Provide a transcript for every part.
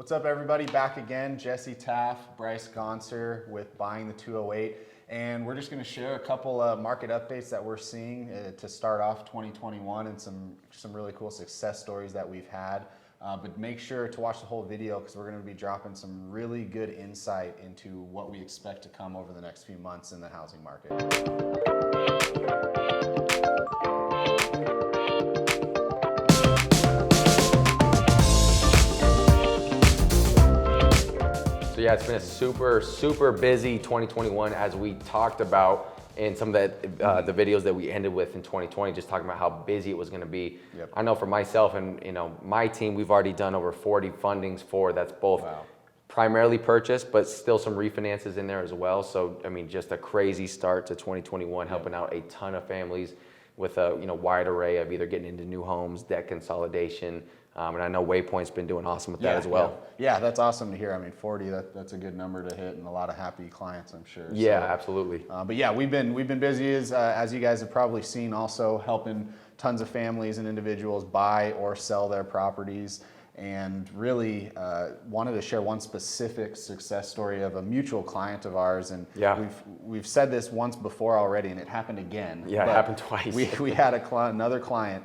What's up, everybody? Back again, Taff, Bryce Gonser with Buying the 208. And we're just going to share a couple market updates that we're seeing to start off 2021 and some really cool success stories that we've had. But make sure to watch the whole video because we're going to be dropping some really good insight into what we expect to come over the next few months in the housing market. So yeah, it's been a super busy 2021 as we talked about in some of the videos that we ended with in 2020, just talking about how busy it was going to be. Yep. I know for myself and my team, we've already done over 40 fundings for that's both primarily purchased, but still some refinances in there as well. So I mean, just a crazy start to 2021, helping out a ton of families with a wide array of either getting into new homes, debt consolidation. And I know Waypoint's been doing awesome with that as well. Yeah, that's awesome to hear. I mean, 40, that's a good number to hit and a lot of happy clients, I'm sure. Yeah, so, absolutely. But yeah, we've been busy as you guys have probably seen, also helping tons of families and individuals buy or sell their properties. And really wanted to share one specific success story of a mutual client of ours. And we've said this once before already, and it happened again. Yeah, it happened twice. We had another client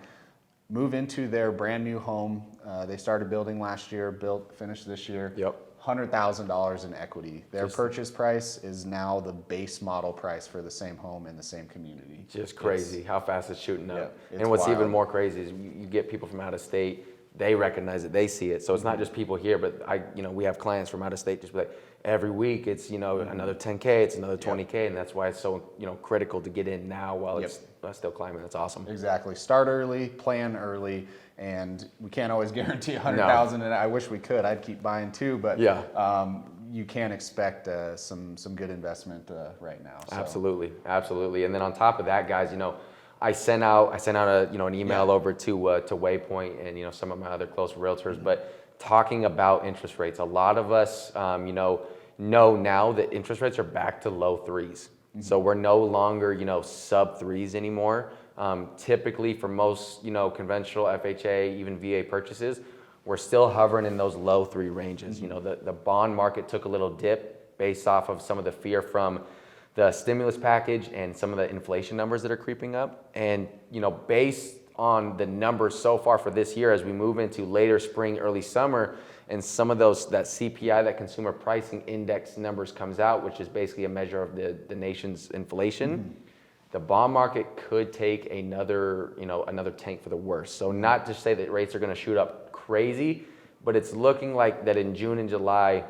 move into their brand new home. They started building last year, finished this year. Yep. $100,000 in equity. Their purchase price is now the base model price for the same home in the same community. Just crazy how fast it's shooting up. Yeah, and what's wild. even more crazy is you get people from out of state, they recognize it, they see it. So it's not just people here, but we have clients from out of state just be like, every week it's another 10K, it's another 20K, and that's why it's so critical to get in now while it's still climbing. That's awesome. Exactly. Start early, plan early, and we can't always guarantee 100,000. And I wish we could. I'd keep buying too, but you can expect some good investment right now. So. Absolutely. And then on top of that, guys, I sent out an email over to Waypoint and some of my other close realtors, but talking about interest rates, a lot of us know now that interest rates are back to low threes. So we're no longer sub threes anymore. Typically for most conventional FHA, even VA purchases, we're still hovering in those low three ranges. The bond market took a little dip based off of some of the fear from the stimulus package and some of the inflation numbers that are creeping up. And based on the numbers so far for this year, as we move into later spring, early summer, and some of that CPI, that consumer pricing index numbers comes out, which is basically a measure of the nation's inflation, the bond market could take another tank for the worse. So not to say that rates are going to shoot up crazy, but it's looking like that in June and July,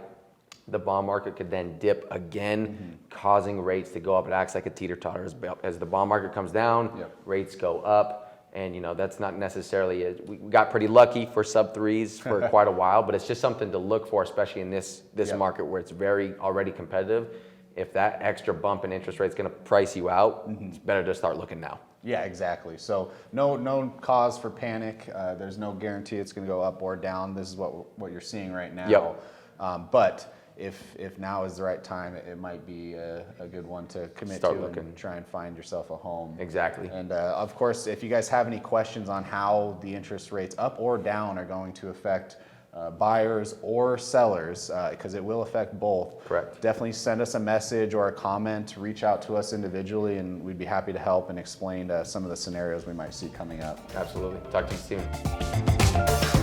the bond market could then dip again, causing rates to go up. It acts like a teeter-totter. As the bond market comes down, rates go up. And that's not necessarily, we got pretty lucky for sub threes for quite a while, but it's just something to look for, especially in this market where it's already competitive. If that extra bump in interest rate is going to price you out, it's better to start looking now. Yeah, exactly. So no cause for panic. There's no guarantee it's going to go up or down. This is what you're seeing right now. But if now is the right time, it might be a good one to commit to and try and find yourself a home. Exactly. And of course, if you guys have any questions on how the interest rates up or down are going to affect buyers or sellers, because it will affect both. Correct. Definitely send us a message or a comment, reach out to us individually, and we'd be happy to help and explain some of the scenarios we might see coming up. Absolutely. Talk to you soon.